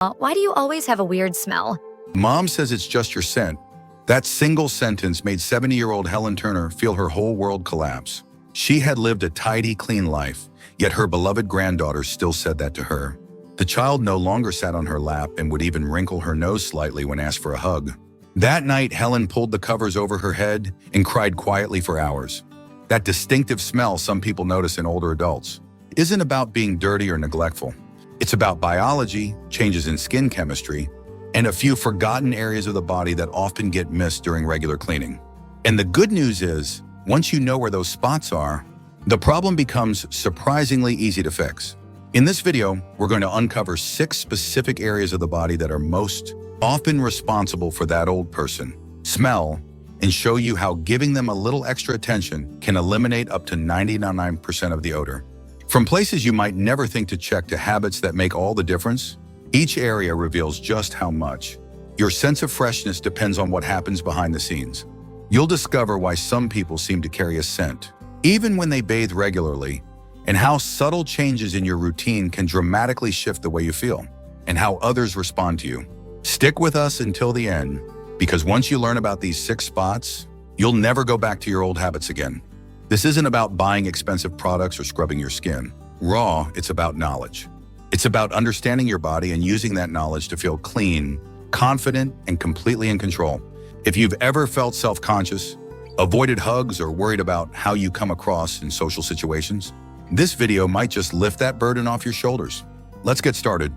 Why do you always have a weird smell? Mom says it's just your scent. That single sentence made 70-year-old Helen Turner feel her whole world collapse. She had lived a tidy, clean life, yet her beloved granddaughter still said that to her. The child no longer sat on her lap and would even wrinkle her nose slightly when asked for a hug. That night, Helen pulled the covers over her head and cried quietly for hours. That distinctive smell some people notice in older adults isn't about being dirty or neglectful. It's about biology, changes in skin chemistry, and a few forgotten areas of the body that often get missed during regular cleaning. And the good news is, once you know where those spots are, the problem becomes surprisingly easy to fix. In this video, we're going to uncover 6 specific areas of the body that are most often responsible for that old person smell, and show you how giving them a little extra attention can eliminate up to 99% of the odor. From places you might never think to check to habits that make all the difference, each area reveals just how much. Your sense of freshness depends on what happens behind the scenes. You'll discover why some people seem to carry a scent, even when they bathe regularly, and how subtle changes in your routine can dramatically shift the way you feel, and how others respond to you. Stick with us until the end, because once you learn about these 6 spots, you'll never go back to your old habits again. This isn't about buying expensive products or scrubbing your skin. It's about knowledge. It's about understanding your body and using that knowledge to feel clean, confident, and completely in control. If you've ever felt self-conscious, avoided hugs, or worried about how you come across in social situations, this video might just lift that burden off your shoulders. Let's get started.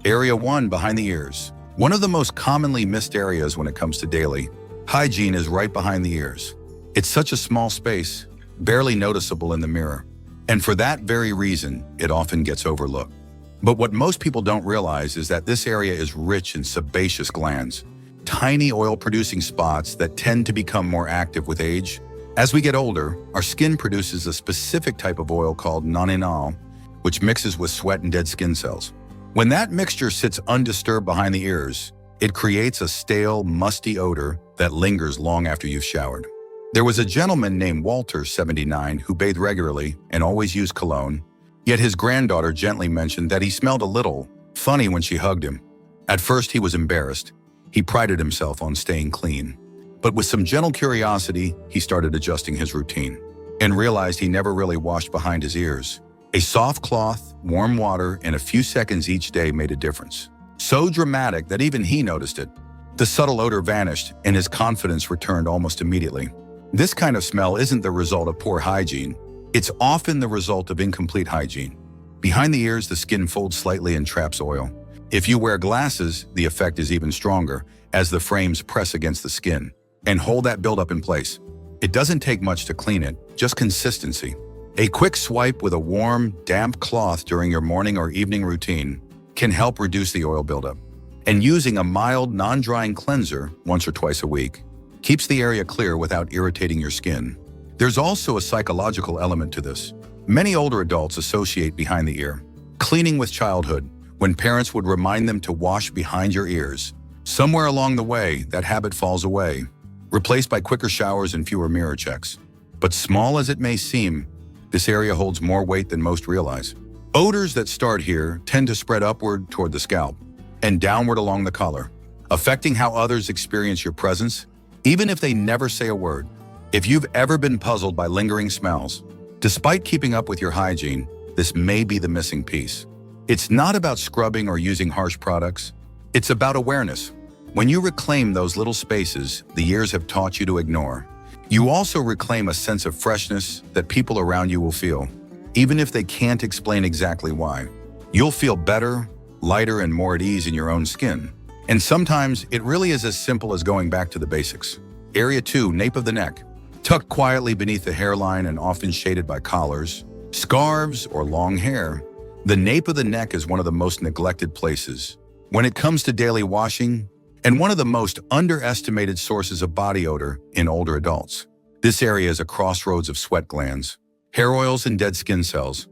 Area 1, behind the ears. One of the most commonly missed areas when it comes to daily hygiene is right behind the ears. It's such a small space, barely noticeable in the mirror, and for that very reason, it often gets overlooked. But what most people don't realize is that this area is rich in sebaceous glands, tiny oil-producing spots that tend to become more active with age. As we get older, our skin produces a specific type of oil called non-enol, which mixes with sweat and dead skin cells. When that mixture sits undisturbed behind the ears, it creates a stale, musty odor that lingers long after you've showered. There was a gentleman named Walter, 79, who bathed regularly and always used cologne, yet his granddaughter gently mentioned that he smelled a little funny when she hugged him. At first, he was embarrassed. He prided himself on staying clean. But with some gentle curiosity, he started adjusting his routine and realized he never really washed behind his ears. A soft cloth, warm water, and a few seconds each day made a difference. So dramatic that even he noticed it. The subtle odor vanished and his confidence returned almost immediately. This kind of smell isn't the result of poor hygiene. It's often the result of incomplete hygiene. Behind the ears, the skin folds slightly and traps oil. If you wear glasses, the effect is even stronger as the frames press against the skin and hold that buildup in place. It doesn't take much to clean it, just consistency. A quick swipe with a warm, damp cloth during your morning or evening routine can help reduce the oil buildup. And using a mild, non-drying cleanser once or twice a week keeps the area clear without irritating your skin. There's also a psychological element to this. Many older adults associate behind the ear cleaning with childhood, when parents would remind them to wash behind your ears. Somewhere along the way, that habit falls away, replaced by quicker showers and fewer mirror checks. But small as it may seem, this area holds more weight than most realize. Odors that start here tend to spread upward toward the scalp and downward along the collar, affecting how others experience your presence, even if they never say a word. If you've ever been puzzled by lingering smells, despite keeping up with your hygiene, this may be the missing piece. It's not about scrubbing or using harsh products. It's about awareness. When you reclaim those little spaces the years have taught you to ignore, you also reclaim a sense of freshness that people around you will feel, even if they can't explain exactly why. You'll feel better, lighter, and more at ease in your own skin. And sometimes it really is as simple as going back to the basics. Area 2, nape of the neck. Tucked quietly beneath the hairline and often shaded by collars, scarves, or long hair, the nape of the neck is one of the most neglected places when it comes to daily washing, and one of the most underestimated sources of body odor in older adults. This area is a crossroads of sweat glands, hair oils, and dead skin cells,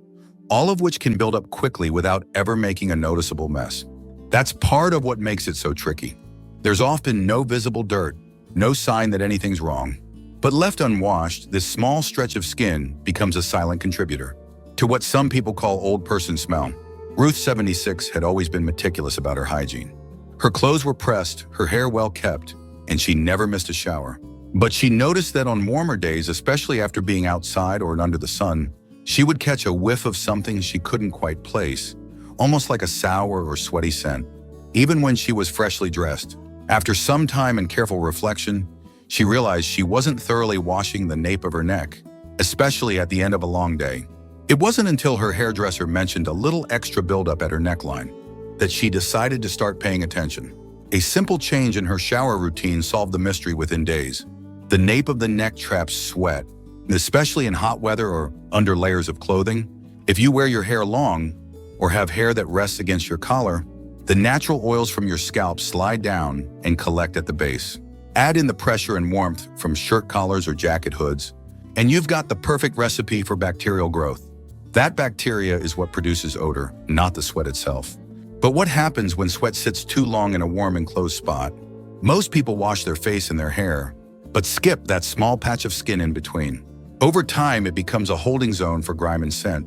all of which can build up quickly without ever making a noticeable mess. That's part of what makes it so tricky. There's often no visible dirt, no sign that anything's wrong. But left unwashed, this small stretch of skin becomes a silent contributor to what some people call old person smell. Ruth, 76, had always been meticulous about her hygiene. Her clothes were pressed, her hair well kept, and she never missed a shower. But she noticed that on warmer days, especially after being outside or under the sun, she would catch a whiff of something she couldn't quite place, almost like a sour or sweaty scent. Even when she was freshly dressed, after some time and careful reflection, she realized she wasn't thoroughly washing the nape of her neck, especially at the end of a long day. It wasn't until her hairdresser mentioned a little extra buildup at her neckline that she decided to start paying attention. A simple change in her shower routine solved the mystery within days. The nape of the neck traps sweat, especially in hot weather or under layers of clothing. If you wear your hair long or have hair that rests against your collar, the natural oils from your scalp slide down and collect at the base. Add in the pressure and warmth from shirt collars or jacket hoods, and you've got the perfect recipe for bacterial growth. That bacteria is what produces odor, not the sweat itself. But what happens when sweat sits too long in a warm enclosed spot? Most people wash their face and their hair, but skip that small patch of skin in between. Over time, it becomes a holding zone for grime and scent.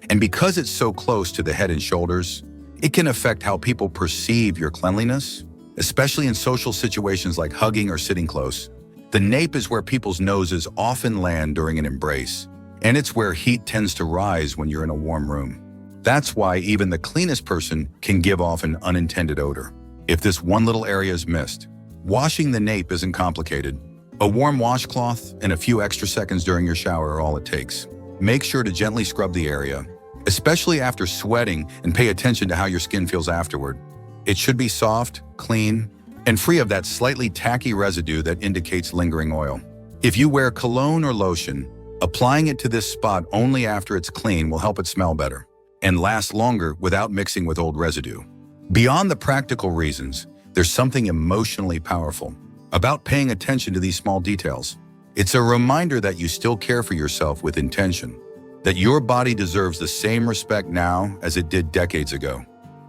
And because it's so close to the head and shoulders, it can affect how people perceive your cleanliness, especially in social situations like hugging or sitting close. The nape is where people's noses often land during an embrace, and it's where heat tends to rise when you're in a warm room. That's why even the cleanest person can give off an unintended odor. If this one little area is missed, washing the nape isn't complicated. A warm washcloth and a few extra seconds during your shower are all it takes. Make sure to gently scrub the area, especially after sweating, and pay attention to how your skin feels afterward. It should be soft, clean, and free of that slightly tacky residue that indicates lingering oil. If you wear cologne or lotion, applying it to this spot only after it's clean will help it smell better and last longer without mixing with old residue. Beyond the practical reasons, there's something emotionally powerful about paying attention to these small details. It's a reminder that you still care for yourself with intention, that your body deserves the same respect now as it did decades ago,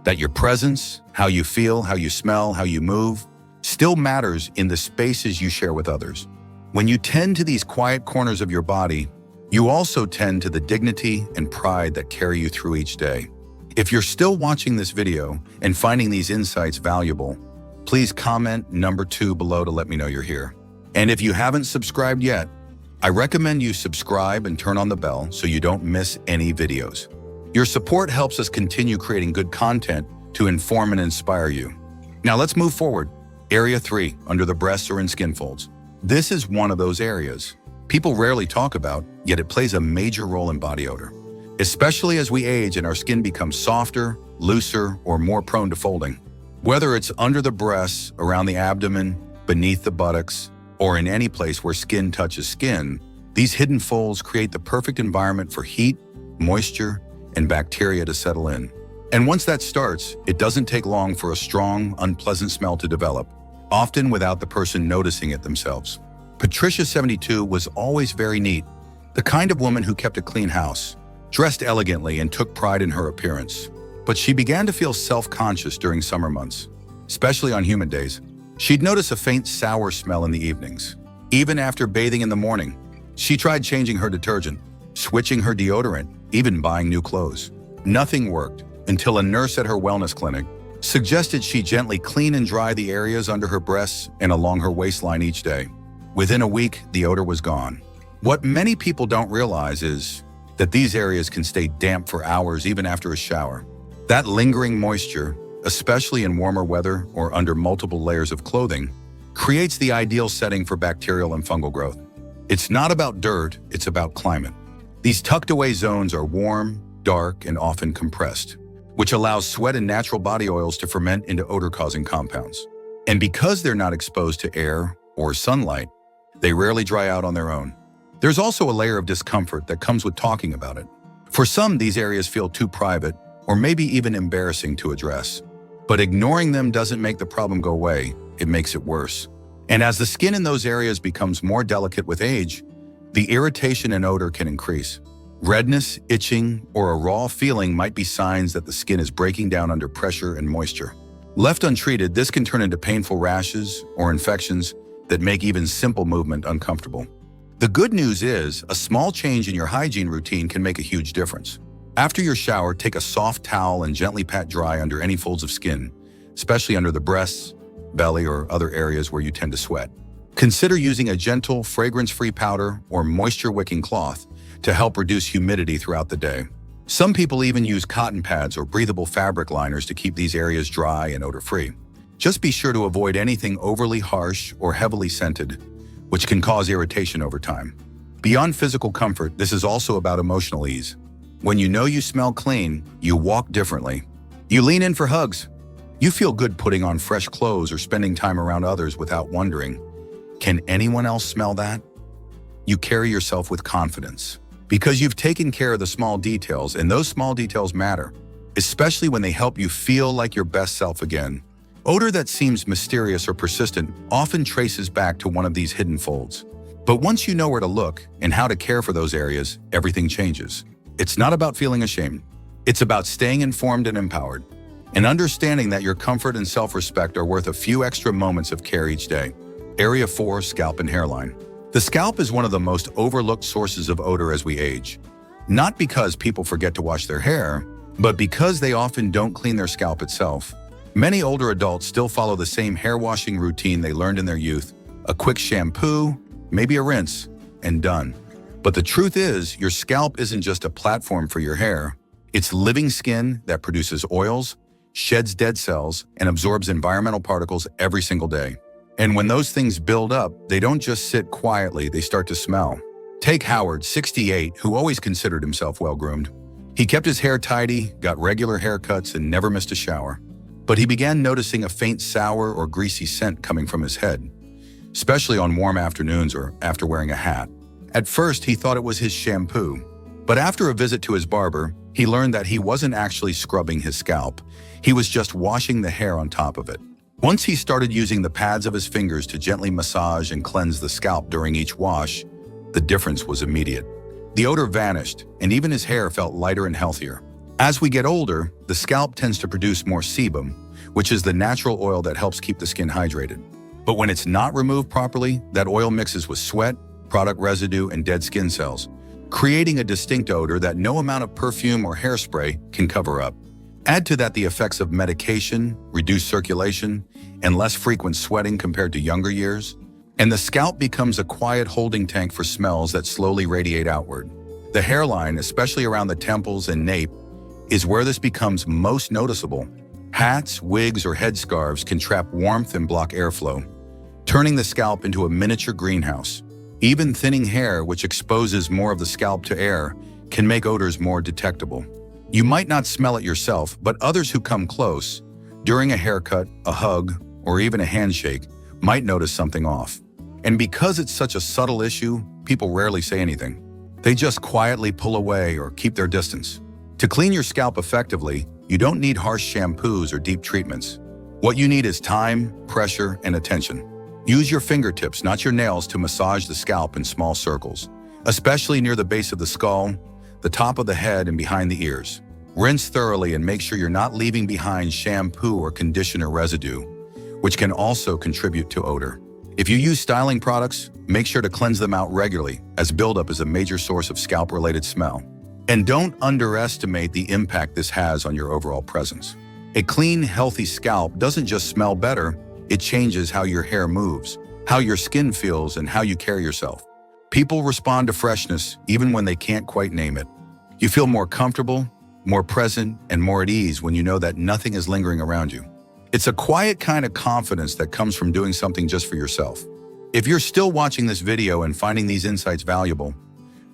that your presence, how you feel, how you smell, how you move, still matters in the spaces you share with others. When you tend to these quiet corners of your body, you also tend to the dignity and pride that carry you through each day. If you're still watching this video and finding these insights valuable, please comment number 2 below to let me know you're here. And if you haven't subscribed yet, I recommend you subscribe and turn on the bell so you don't miss any videos. Your support helps us continue creating good content to inform and inspire you. Now let's move forward. Area 3, under the breasts or in skin folds. This is one of those areas people rarely talk about, yet it plays a major role in body odor. Especially as we age and our skin becomes softer, looser, or more prone to folding. Whether it's under the breasts, around the abdomen, beneath the buttocks, or in any place where skin touches skin, these hidden folds create the perfect environment for heat, moisture, and bacteria to settle in. And once that starts, it doesn't take long for a strong, unpleasant smell to develop, often without the person noticing it themselves. Patricia, 72, was always very neat, the kind of woman who kept a clean house, dressed elegantly, and took pride in her appearance. But she began to feel self-conscious during summer months, especially on humid days. She'd notice a faint sour smell in the evenings. Even after bathing in the morning, she tried changing her detergent, switching her deodorant, even buying new clothes. Nothing worked until a nurse at her wellness clinic suggested she gently clean and dry the areas under her breasts and along her waistline each day. Within a week, the odor was gone. What many people don't realize is that these areas can stay damp for hours even after a shower. That lingering moisture, especially in warmer weather or under multiple layers of clothing, creates the ideal setting for bacterial and fungal growth. It's not about dirt, it's about climate. These tucked away zones are warm, dark, and often compressed, which allows sweat and natural body oils to ferment into odor-causing compounds. And because they're not exposed to air or sunlight, they rarely dry out on their own. There's also a layer of discomfort that comes with talking about it. For some, these areas feel too private or maybe even embarrassing to address. But ignoring them doesn't make the problem go away, it makes it worse. And as the skin in those areas becomes more delicate with age, the irritation and odor can increase. Redness, itching, or a raw feeling might be signs that the skin is breaking down under pressure and moisture. Left untreated, this can turn into painful rashes or infections that make even simple movement uncomfortable. The good news is, a small change in your hygiene routine can make a huge difference. After your shower, take a soft towel and gently pat dry under any folds of skin, especially under the breasts, belly, or other areas where you tend to sweat. Consider using a gentle, fragrance-free powder or moisture-wicking cloth to help reduce humidity throughout the day. Some people even use cotton pads or breathable fabric liners to keep these areas dry and odor-free. Just be sure to avoid anything overly harsh or heavily scented, which can cause irritation over time. Beyond physical comfort, this is also about emotional ease. When you know you smell clean, you walk differently. You lean in for hugs. You feel good putting on fresh clothes or spending time around others without wondering, can anyone else smell that? You carry yourself with confidence because you've taken care of the small details, and those small details matter, especially when they help you feel like your best self again. Odor that seems mysterious or persistent often traces back to one of these hidden folds. But once you know where to look and how to care for those areas, everything changes. It's not about feeling ashamed. It's about staying informed and empowered, and understanding that your comfort and self-respect are worth a few extra moments of care each day. Area 4, scalp and hairline. The scalp is one of the most overlooked sources of odor as we age. Not because people forget to wash their hair, but because they often don't clean their scalp itself. Many older adults still follow the same hair washing routine they learned in their youth. A quick shampoo, maybe a rinse, and done. But the truth is, your scalp isn't just a platform for your hair. It's living skin that produces oils, sheds dead cells, and absorbs environmental particles every single day. And when those things build up, they don't just sit quietly, they start to smell. Take Howard, 68, who always considered himself well-groomed. He kept his hair tidy, got regular haircuts, and never missed a shower. But he began noticing a faint sour or greasy scent coming from his head, especially on warm afternoons or after wearing a hat. At first, he thought it was his shampoo. But after a visit to his barber, he learned that he wasn't actually scrubbing his scalp. He was just washing the hair on top of it. Once he started using the pads of his fingers to gently massage and cleanse the scalp during each wash, the difference was immediate. The odor vanished, and even his hair felt lighter and healthier. As we get older, the scalp tends to produce more sebum, which is the natural oil that helps keep the skin hydrated. But when it's not removed properly, that oil mixes with sweat, product residue, and dead skin cells, creating a distinct odor that no amount of perfume or hairspray can cover up. Add to that the effects of medication, reduced circulation, and less frequent sweating compared to younger years, and the scalp becomes a quiet holding tank for smells that slowly radiate outward. The hairline, especially around the temples and nape, is where this becomes most noticeable. Hats, wigs, or headscarves can trap warmth and block airflow, turning the scalp into a miniature greenhouse. Even thinning hair, which exposes more of the scalp to air, can make odors more detectable. You might not smell it yourself, but others who come close, during a haircut, a hug, or even a handshake, might notice something off. And because it's such a subtle issue, people rarely say anything. They just quietly pull away or keep their distance. To clean your scalp effectively, you don't need harsh shampoos or deep treatments. What you need is time, pressure, and attention. Use your fingertips, not your nails, to massage the scalp in small circles, especially near the base of the skull, the top of the head, and behind the ears. Rinse thoroughly and make sure you're not leaving behind shampoo or conditioner residue, which can also contribute to odor. If you use styling products, make sure to cleanse them out regularly, as buildup is a major source of scalp-related smell. And don't underestimate the impact this has on your overall presence. A clean, healthy scalp doesn't just smell better, it changes how your hair moves, how your skin feels, and how you carry yourself. People respond to freshness even when they can't quite name it. You feel more comfortable, more present, and more at ease when you know that nothing is lingering around you. It's a quiet kind of confidence that comes from doing something just for yourself. If you're still watching this video and finding these insights valuable,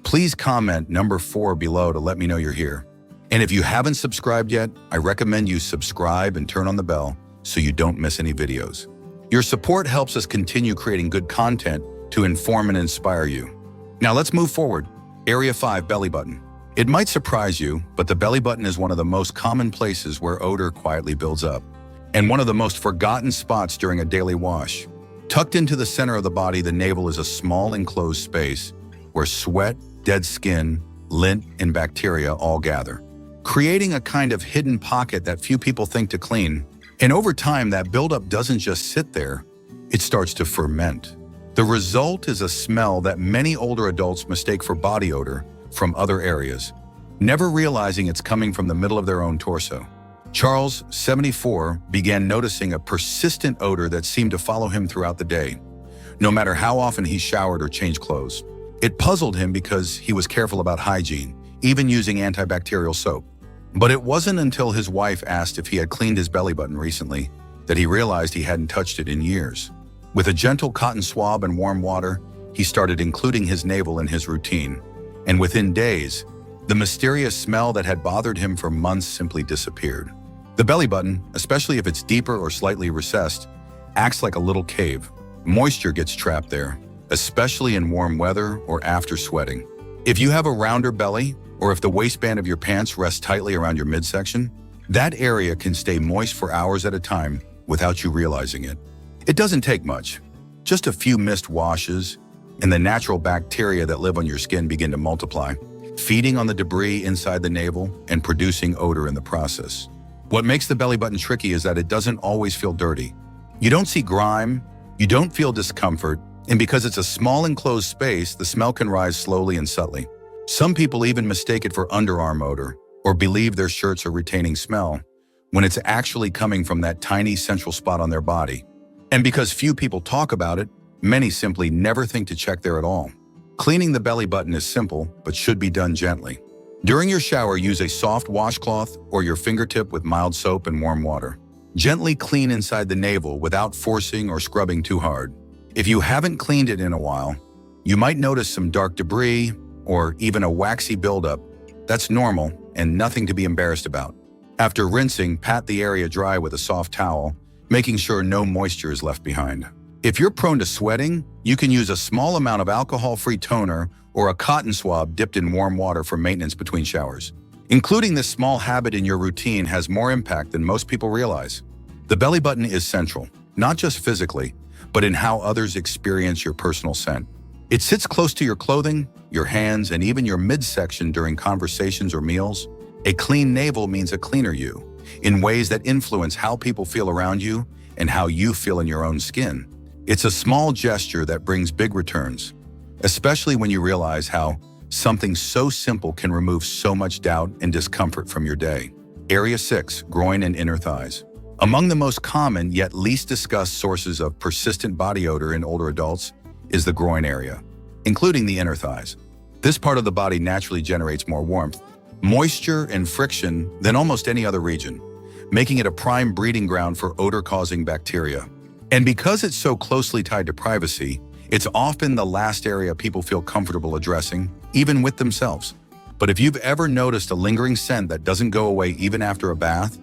please comment number 4 below to let me know you're here. And if you haven't subscribed yet, I recommend you subscribe and turn on the bell so you don't miss any videos. Your support helps us continue creating good content to inform and inspire you. Now let's move forward. Area 5, belly button. It might surprise you, but the belly button is one of the most common places where odor quietly builds up, and one of the most forgotten spots during a daily wash. Tucked into the center of the body, the navel is a small enclosed space where sweat, dead skin, lint, and bacteria all gather, creating a kind of hidden pocket that few people think to clean. And over time, that buildup doesn't just sit there, it starts to ferment. The result is a smell that many older adults mistake for body odor from other areas. never realizing it's coming from the middle of their own torso. Charles, 74, began noticing a persistent odor that seemed to follow him throughout the day, no matter how often he showered or changed clothes. It puzzled him because he was careful about hygiene, even using antibacterial soap. But it wasn't until his wife asked if he had cleaned his belly button recently that he realized he hadn't touched it in years. With a gentle cotton swab and warm water, he started including his navel in his routine. And within days, the mysterious smell that had bothered him for months simply disappeared. The belly button, especially if it's deeper or slightly recessed, acts like a little cave. Moisture gets trapped there, especially in warm weather or after sweating. If you have a rounder belly, or if the waistband of your pants rests tightly around your midsection, that area can stay moist for hours at a time without you realizing it. It doesn't take much. Just a few mist washes, and the natural bacteria that live on your skin begin to multiply, feeding on the debris inside the navel and producing odor in the process. What makes the belly button tricky is that it doesn't always feel dirty. You don't see grime, you don't feel discomfort, and because it's a small enclosed space, the smell can rise slowly and subtly. Some people even mistake it for underarm odor or believe their shirts are retaining smell when it's actually coming from that tiny central spot on their body. And because few people talk about it, many simply never think to check there at all. Cleaning the belly button is simple, but should be done gently. During your shower, use a soft washcloth or your fingertip with mild soap and warm water. Gently clean inside the navel without forcing or scrubbing too hard. If you haven't cleaned it in a while, you might notice some dark debris or even a waxy buildup. That's normal and nothing to be embarrassed about. After rinsing, pat the area dry with a soft towel, making sure no moisture is left behind. If you're prone to sweating, you can use a small amount of alcohol-free toner or a cotton swab dipped in warm water for maintenance between showers. Including this small habit in your routine has more impact than most people realize. The belly button is central, not just physically, but in how others experience your personal scent. It sits close to your clothing, your hands, and even your midsection during conversations or meals. A clean navel means a cleaner you, in ways that influence how people feel around you and how you feel in your own skin. It's a small gesture that brings big returns, especially when you realize how something so simple can remove so much doubt and discomfort from your day. Area 6, groin and inner thighs. Among the most common yet least discussed sources of persistent body odor in older adults is the groin area, including the inner thighs. This part of the body naturally generates more warmth, moisture, and friction than almost any other region, making it a prime breeding ground for odor-causing bacteria. And because it's so closely tied to privacy, it's often the last area people feel comfortable addressing, even with themselves. But if you've ever noticed a lingering scent that doesn't go away even after a bath,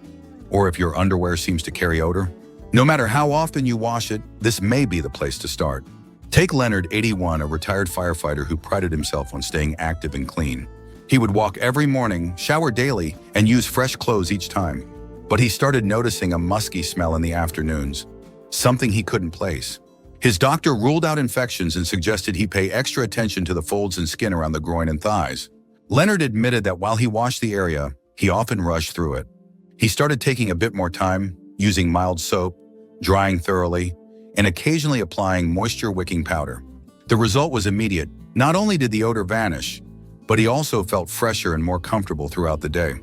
or if your underwear seems to carry odor, no matter how often you wash it, this may be the place to start. Take Leonard, 81, a retired firefighter who prided himself on staying active and clean. He would walk every morning, shower daily, and use fresh clothes each time. But he started noticing a musky smell in the afternoons, something he couldn't place. His doctor ruled out infections and suggested he pay extra attention to the folds and skin around the groin and thighs. Leonard admitted that while he washed the area, he often rushed through it. He started taking a bit more time, using mild soap, drying thoroughly, and occasionally applying moisture-wicking powder. The result was immediate. Not only did the odor vanish, but he also felt fresher and more comfortable throughout the day.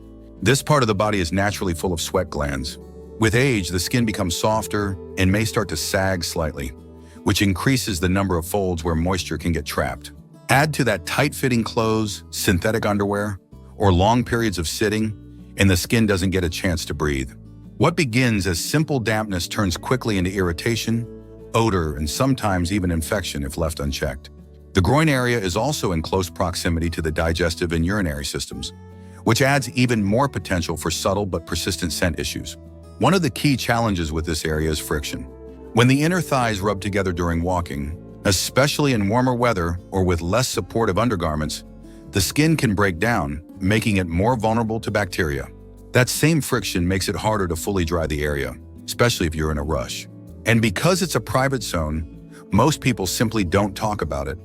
This part of the body is naturally full of sweat glands. With age, the skin becomes softer and may start to sag slightly, which increases the number of folds where moisture can get trapped. Add to that tight-fitting clothes, synthetic underwear, or long periods of sitting, and the skin doesn't get a chance to breathe. What begins as simple dampness turns quickly into irritation, odor, and sometimes even infection if left unchecked. The groin area is also in close proximity to the digestive and urinary systems, which adds even more potential for subtle but persistent scent issues. One of the key challenges with this area is friction. When the inner thighs rub together during walking, especially in warmer weather or with less supportive undergarments, the skin can break down, making it more vulnerable to bacteria. That same friction makes it harder to fully dry the area, especially if you're in a rush. And because it's a private zone, most people simply don't talk about it,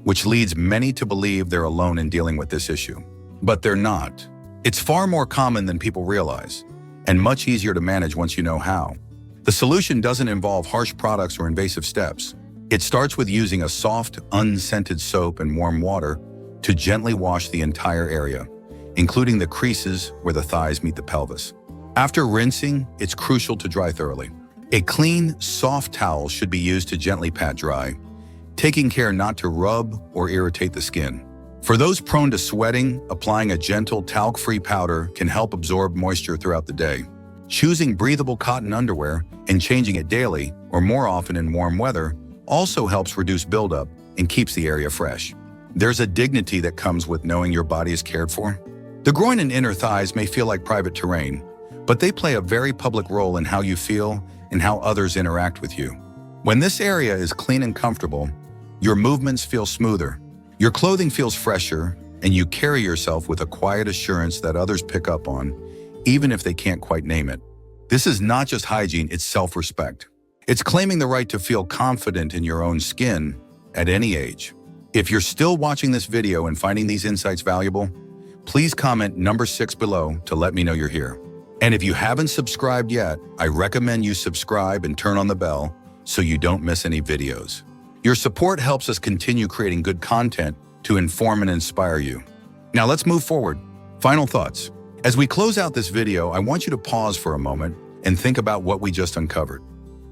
which leads many to believe they're alone in dealing with this issue. But they're not. It's far more common than people realize, and much easier to manage once you know how. The solution doesn't involve harsh products or invasive steps. It starts with using a soft, unscented soap and warm water to gently wash the entire area, including the creases where the thighs meet the pelvis. After rinsing, it's crucial to dry thoroughly. A clean, soft towel should be used to gently pat dry, taking care not to rub or irritate the skin. For those prone to sweating, applying a gentle talc-free powder can help absorb moisture throughout the day. Choosing breathable cotton underwear and changing it daily, or more often in warm weather, also helps reduce buildup and keeps the area fresh. There's a dignity that comes with knowing your body is cared for. The groin and inner thighs may feel like private terrain, but they play a very public role in how you feel and how others interact with you. When this area is clean and comfortable, your movements feel smoother, your clothing feels fresher, and you carry yourself with a quiet assurance that others pick up on, even if they can't quite name it. This is not just hygiene, it's self-respect. It's claiming the right to feel confident in your own skin at any age. If you're still watching this video and finding these insights valuable, please comment number 6 below to let me know you're here. And if you haven't subscribed yet, I recommend you subscribe and turn on the bell so you don't miss any videos. Your support helps us continue creating good content to inform and inspire you. Now let's move forward. Final thoughts. As we close out this video, I want you to pause for a moment and think about what we just uncovered.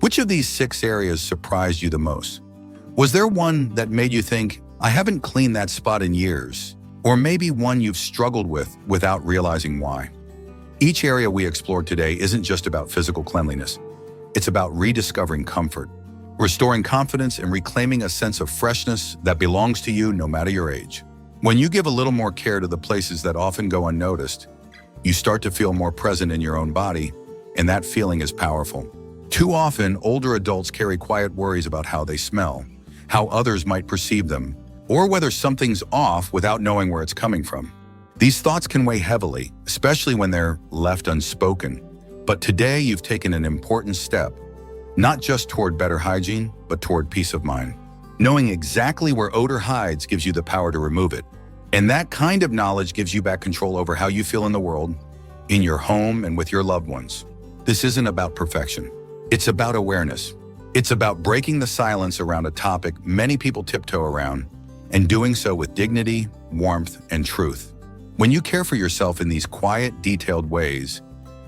Which of these 6 areas surprised you the most? Was there one that made you think, I haven't cleaned that spot in years? Or maybe one you've struggled with without realizing why? Each area we explored today isn't just about physical cleanliness. It's about rediscovering comfort, restoring confidence, and reclaiming a sense of freshness that belongs to you no matter your age. When you give a little more care to the places that often go unnoticed, you start to feel more present in your own body, and that feeling is powerful. Too often, older adults carry quiet worries about how they smell, how others might perceive them, or whether something's off without knowing where it's coming from. These thoughts can weigh heavily, especially when they're left unspoken. But today you've taken an important step, not just toward better hygiene, but toward peace of mind. Knowing exactly where odor hides gives you the power to remove it. And that kind of knowledge gives you back control over how you feel in the world, in your home, and with your loved ones. This isn't about perfection. It's about awareness. It's about breaking the silence around a topic many people tiptoe around, and doing so with dignity, warmth, and truth. When you care for yourself in these quiet, detailed ways,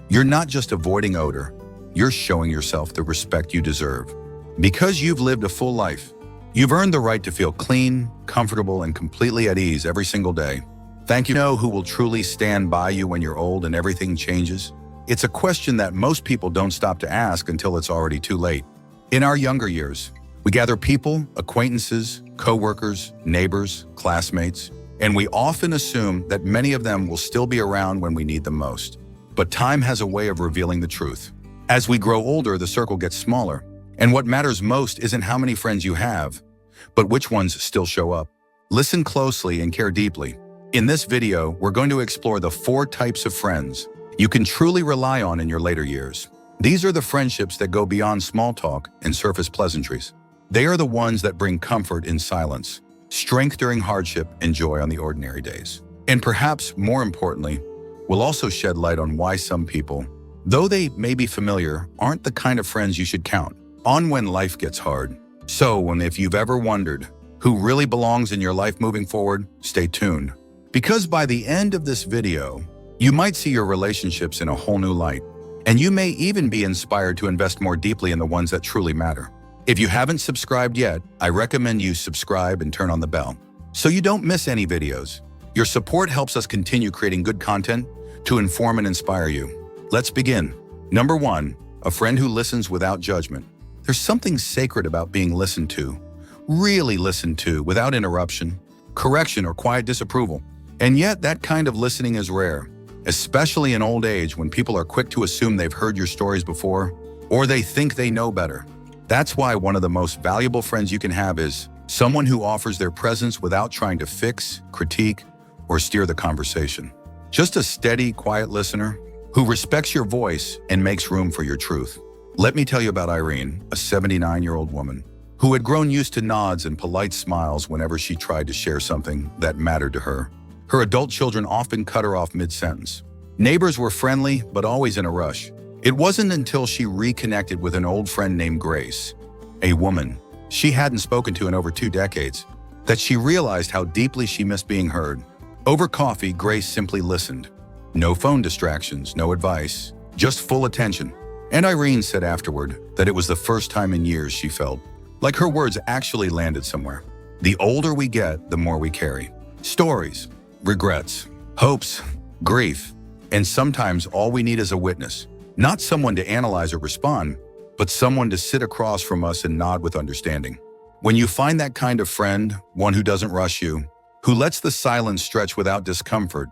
you're not just avoiding odor, you're showing yourself the respect you deserve. Because you've lived a full life, you've earned the right to feel clean, comfortable, and completely at ease every single day. Thank you. Know who will truly stand by you when you're old and everything changes? It's a question that most people don't stop to ask until it's already too late. In our younger years, we gather people, acquaintances, coworkers, neighbors, classmates, and we often assume that many of them will still be around when we need them most. But time has a way of revealing the truth. As we grow older, the circle gets smaller, and what matters most isn't how many friends you have, but which ones still show up. Listen closely and care deeply. In this video, we're going to explore the 4 types of friends you can truly rely on in your later years. These are the friendships that go beyond small talk and surface pleasantries. They are the ones that bring comfort in silence, strength during hardship, and joy on the ordinary days. And perhaps more importantly, we'll also shed light on why some people, though they may be familiar, aren't the kind of friends you should count on when life gets hard. So, if you've ever wondered who really belongs in your life moving forward, stay tuned. Because by the end of this video, you might see your relationships in a whole new light, and you may even be inspired to invest more deeply in the ones that truly matter. If you haven't subscribed yet, I recommend you subscribe and turn on the bell so you don't miss any videos. Your support helps us continue creating good content to inform and inspire you. Let's begin. Number 1, a friend who listens without judgment. There's something sacred about being listened to, really listened to, without interruption, correction, or quiet disapproval. And yet, that kind of listening is rare, especially in old age when people are quick to assume they've heard your stories before, or they think they know better. That's why one of the most valuable friends you can have is someone who offers their presence without trying to fix, critique, or steer the conversation. Just a steady, quiet listener who respects your voice and makes room for your truth. Let me tell you about Irene, a 79-year-old woman who had grown used to nods and polite smiles whenever she tried to share something that mattered to her. Her adult children often cut her off mid-sentence. Neighbors were friendly, but always in a rush. It wasn't until she reconnected with an old friend named Grace, a woman she hadn't spoken to in over 2 decades, that she realized how deeply she missed being heard. Over coffee, Grace simply listened. No phone distractions, no advice, just full attention. And Irene said afterward that it was the first time in years she felt like her words actually landed somewhere. The older we get, the more we carry. Stories, regrets, hopes, grief, and sometimes all we need is a witness. Not someone to analyze or respond, but someone to sit across from us and nod with understanding. When you find that kind of friend, one who doesn't rush you, who lets the silence stretch without discomfort,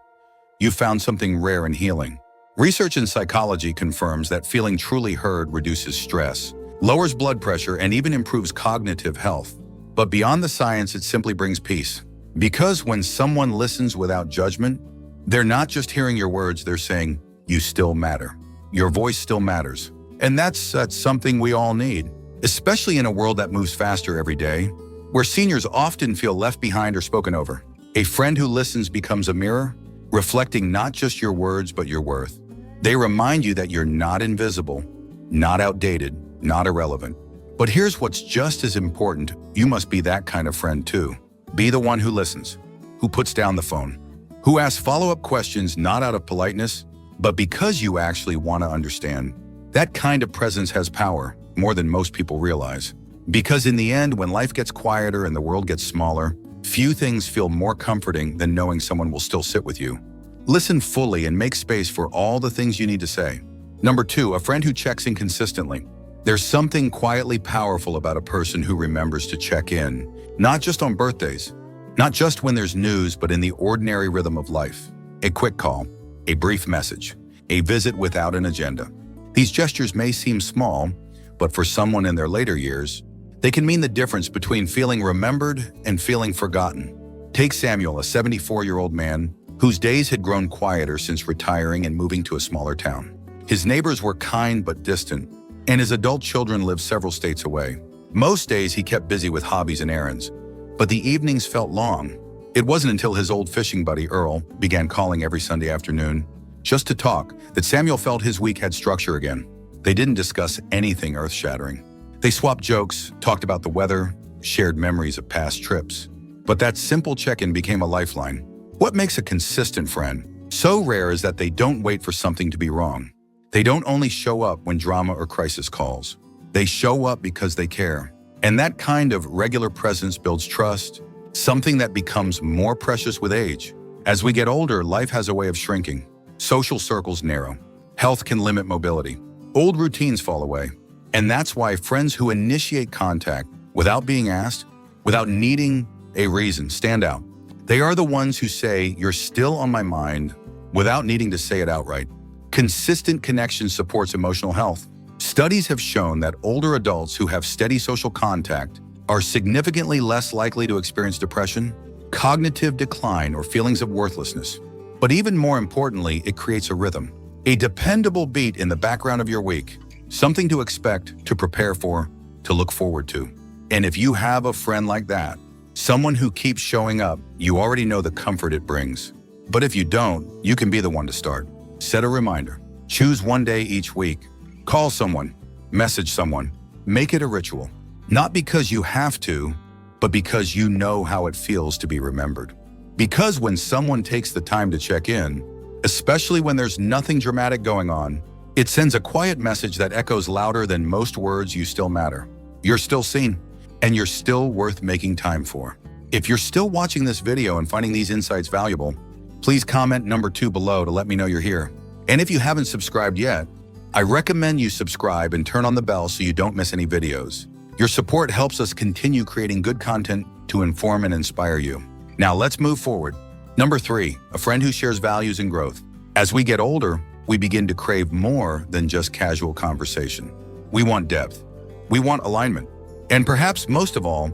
you found something rare and healing. Research in psychology confirms that feeling truly heard reduces stress, lowers blood pressure, and even improves cognitive health. But beyond the science, it simply brings peace. Because when someone listens without judgment, they're not just hearing your words, they're saying, you still matter. Your voice still matters. And that's something we all need, especially in a world that moves faster every day, where seniors often feel left behind or spoken over. A friend who listens becomes a mirror, reflecting not just your words, but your worth. They remind you that you're not invisible, not outdated, not irrelevant. But here's what's just as important. You must be that kind of friend too. Be the one who listens, who puts down the phone, who asks follow-up questions not out of politeness, but because you actually want to understand. That kind of presence has power, more than most people realize. Because in the end, when life gets quieter and the world gets smaller, few things feel more comforting than knowing someone will still sit with you. Listen fully and make space for all the things you need to say. Number 2, a friend who checks in consistently. There's something quietly powerful about a person who remembers to check in, not just on birthdays, not just when there's news, but in the ordinary rhythm of life. A quick call, a brief message, a visit without an agenda. These gestures may seem small, but for someone in their later years, they can mean the difference between feeling remembered and feeling forgotten. Take Samuel, a 74-year-old man whose days had grown quieter since retiring and moving to a smaller town. His neighbors were kind but distant, and his adult children lived several states away. Most days he kept busy with hobbies and errands, but the evenings felt long. It wasn't until his old fishing buddy Earl began calling every Sunday afternoon just to talk that Samuel felt his week had structure again. They didn't discuss anything earth-shattering. They swapped jokes, talked about the weather, shared memories of past trips. But that simple check-in became a lifeline. What makes a consistent friend so rare is that they don't wait for something to be wrong. They don't only show up when drama or crisis calls. They show up because they care. And that kind of regular presence builds trust, something that becomes more precious with age. As we get older, life has a way of shrinking. Social circles narrow. Health can limit mobility. Old routines fall away. And that's why friends who initiate contact without being asked, without needing a reason, stand out. They are the ones who say, you're still on my mind, without needing to say it outright. Consistent connection supports emotional health. Studies have shown that older adults who have steady social contact are significantly less likely to experience depression, cognitive decline, or feelings of worthlessness. But even more importantly, it creates a rhythm, a dependable beat in the background of your week, something to expect, to prepare for, to look forward to. And if you have a friend like that, someone who keeps showing up, you already know the comfort it brings. But if you don't, you can be the one to start. Set a reminder. Choose one day each week. Call someone, message someone, make it a ritual. Not because you have to, but because you know how it feels to be remembered. Because when someone takes the time to check in, especially when there's nothing dramatic going on, it sends a quiet message that echoes louder than most words. You still matter. You're still seen, and you're still worth making time for. If you're still watching this video and finding these insights valuable, please comment number 2 below to let me know you're here. And if you haven't subscribed yet, I recommend you subscribe and turn on the bell so you don't miss any videos. Your support helps us continue creating good content to inform and inspire you. Now let's move forward. Number 3, a friend who shares values and growth. As we get older, we begin to crave more than just casual conversation. We want depth. We want alignment. And perhaps most of all,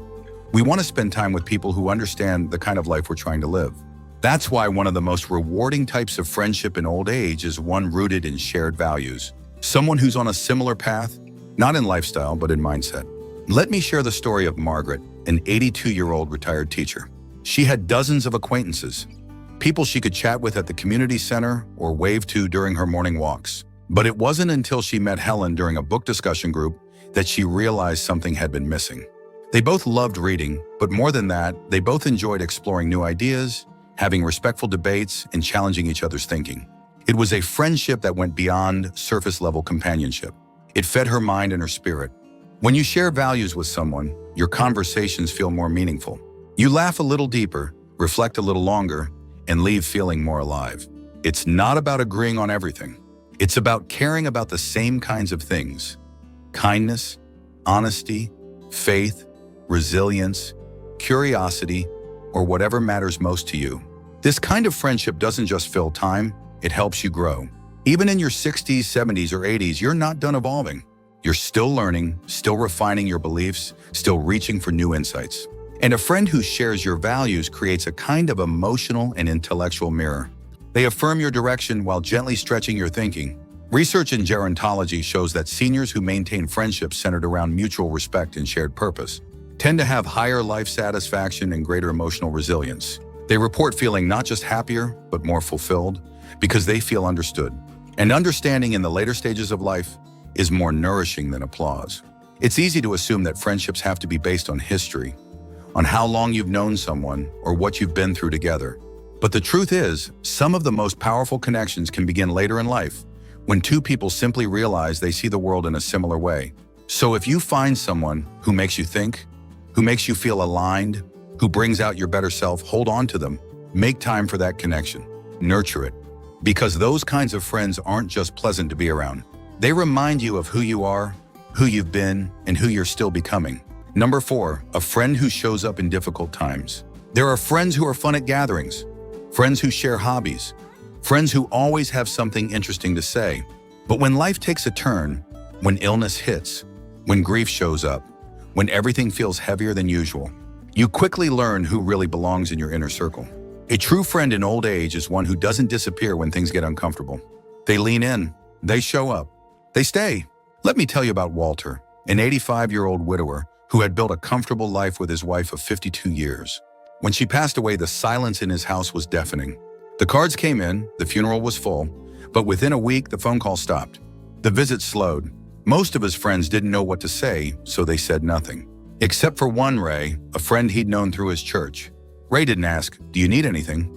we want to spend time with people who understand the kind of life we're trying to live. That's why one of the most rewarding types of friendship in old age is one rooted in shared values. Someone who's on a similar path, not in lifestyle, but in mindset. Let me share the story of Margaret, an 82-year-old retired teacher. She had dozens of acquaintances, people she could chat with at the community center or wave to during her morning walks. But it wasn't until she met Helen during a book discussion group that she realized something had been missing. They both loved reading, but more than that, they both enjoyed exploring new ideas, having respectful debates, and challenging each other's thinking. It was a friendship that went beyond surface-level companionship. It fed her mind and her spirit. When you share values with someone, your conversations feel more meaningful. You laugh a little deeper, reflect a little longer, and leave feeling more alive. It's not about agreeing on everything. It's about caring about the same kinds of things: kindness, honesty, faith, resilience, curiosity, or whatever matters most to you. This kind of friendship doesn't just fill time, it helps you grow. Even in your 60s, 70s, or 80s, you're not done evolving. You're still learning, still refining your beliefs, still reaching for new insights. And a friend who shares your values creates a kind of emotional and intellectual mirror. They affirm your direction while gently stretching your thinking. Research in gerontology shows that seniors who maintain friendships centered around mutual respect and shared purpose tend to have higher life satisfaction and greater emotional resilience. They report feeling not just happier, but more fulfilled because they feel understood. And understanding in the later stages of life is more nourishing than applause. It's easy to assume that friendships have to be based on history, on how long you've known someone or what you've been through together. But the truth is, some of the most powerful connections can begin later in life, when two people simply realize they see the world in a similar way. So if you find someone who makes you think, who makes you feel aligned, who brings out your better self, hold on to them. Make time for that connection. Nurture it. Because those kinds of friends aren't just pleasant to be around. They remind you of who you are, who you've been, and who you're still becoming. Number 4, a friend who shows up in difficult times. There are friends who are fun at gatherings, friends who share hobbies, friends who always have something interesting to say. But when life takes a turn, when illness hits, when grief shows up, when everything feels heavier than usual, you quickly learn who really belongs in your inner circle. A true friend in old age is one who doesn't disappear when things get uncomfortable. They lean in, they show up, they stay. Let me tell you about Walter, an 85-year-old widower who had built a comfortable life with his wife of 52 years. When she passed away, the silence in his house was deafening. The cards came in, the funeral was full, but within a week, the phone call stopped. The visit slowed. Most of his friends didn't know what to say, so they said nothing. Except for one, Ray, a friend he'd known through his church. Ray didn't ask, "Do you need anything?"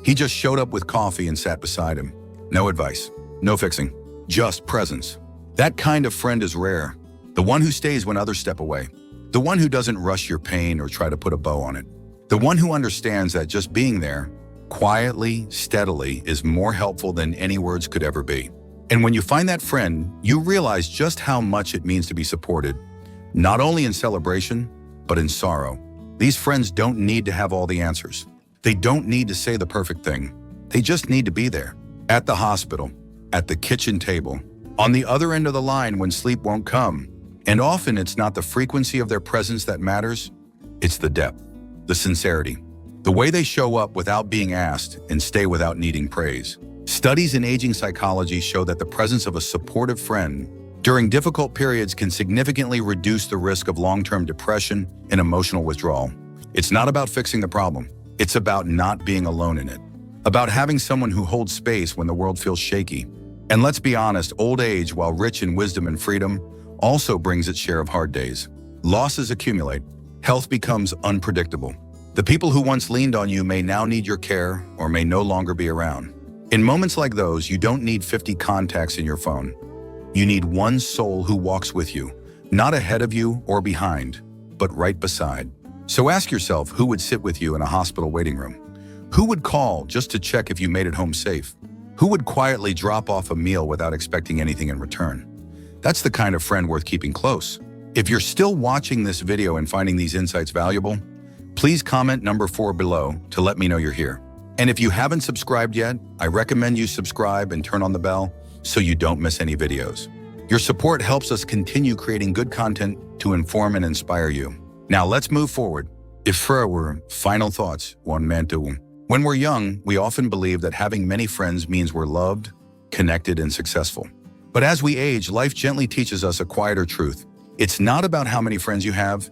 He just showed up with coffee and sat beside him. No advice, no fixing, just presence. That kind of friend is rare. The one who stays when others step away. The one who doesn't rush your pain or try to put a bow on it. The one who understands that just being there, quietly, steadily, is more helpful than any words could ever be. And when you find that friend, you realize just how much it means to be supported, not only in celebration, but in sorrow. These friends don't need to have all the answers. They don't need to say the perfect thing. They just need to be there. At the hospital, at the kitchen table, on the other end of the line when sleep won't come. And often it's not the frequency of their presence that matters, it's the depth, the sincerity, the way they show up without being asked and stay without needing praise. Studies in aging psychology show that the presence of a supportive friend during difficult periods can significantly reduce the risk of long-term depression and emotional withdrawal. It's not about fixing the problem. It's about not being alone in it. About having someone who holds space when the world feels shaky. And let's be honest, old age, while rich in wisdom and freedom, also brings its share of hard days. Losses accumulate. Health becomes unpredictable. The people who once leaned on you may now need your care or may no longer be around. In moments like those, you don't need 50 contacts in your phone. You need one soul who walks with you, not ahead of you or behind, but right beside. So ask yourself, who would sit with you in a hospital waiting room? Who would call just to check if you made it home safe? Who would quietly drop off a meal without expecting anything in return? That's the kind of friend worth keeping close. If you're still watching this video and finding these insights valuable, please comment number 4 below to let me know you're here. And if you haven't subscribed yet, I recommend you subscribe and turn on the bell so you don't miss any videos. Your support helps us continue creating good content to inform and inspire you. Now let's move forward. If were final thoughts, one man to one. When we're young, we often believe that having many friends means we're loved, connected, and successful. But as we age, life gently teaches us a quieter truth. It's not about how many friends you have,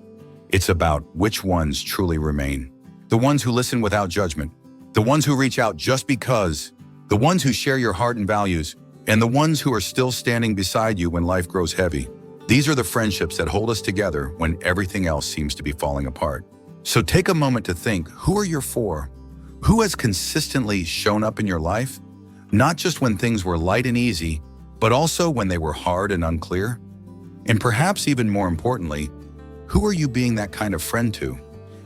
it's about which ones truly remain. The ones who listen without judgment, the ones who reach out just because, the ones who share your heart and values, and the ones who are still standing beside you when life grows heavy. These are the friendships that hold us together when everything else seems to be falling apart. So take a moment to think, who are your 4? Who has consistently shown up in your life? Not just when things were light and easy, but also when they were hard and unclear? And perhaps even more importantly, who are you being that kind of friend to?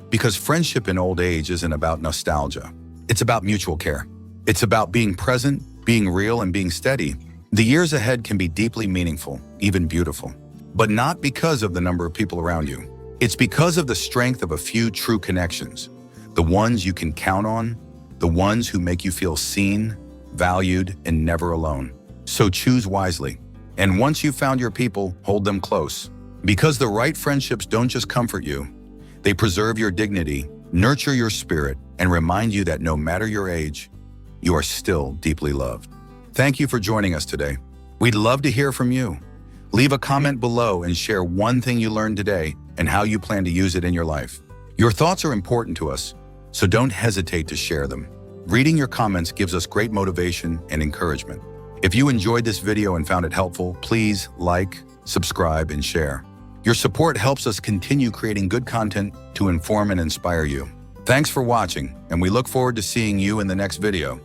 Because friendship in old age isn't about nostalgia. It's about mutual care. It's about being present, being real, and being steady. The years ahead can be deeply meaningful, even beautiful. But not because of the number of people around you. It's because of the strength of a few true connections. The ones you can count on, the ones who make you feel seen, valued, and never alone. So choose wisely. And once you've found your people, hold them close. Because the right friendships don't just comfort you. They preserve your dignity, nurture your spirit, and remind you that no matter your age, you are still deeply loved. Thank you for joining us today. We'd love to hear from you. Leave a comment below and share one thing you learned today and how you plan to use it in your life. Your thoughts are important to us, so don't hesitate to share them. Reading your comments gives us great motivation and encouragement. If you enjoyed this video and found it helpful, please like, subscribe, and share. Your support helps us continue creating good content to inform and inspire you. Thanks for watching, and we look forward to seeing you in the next video.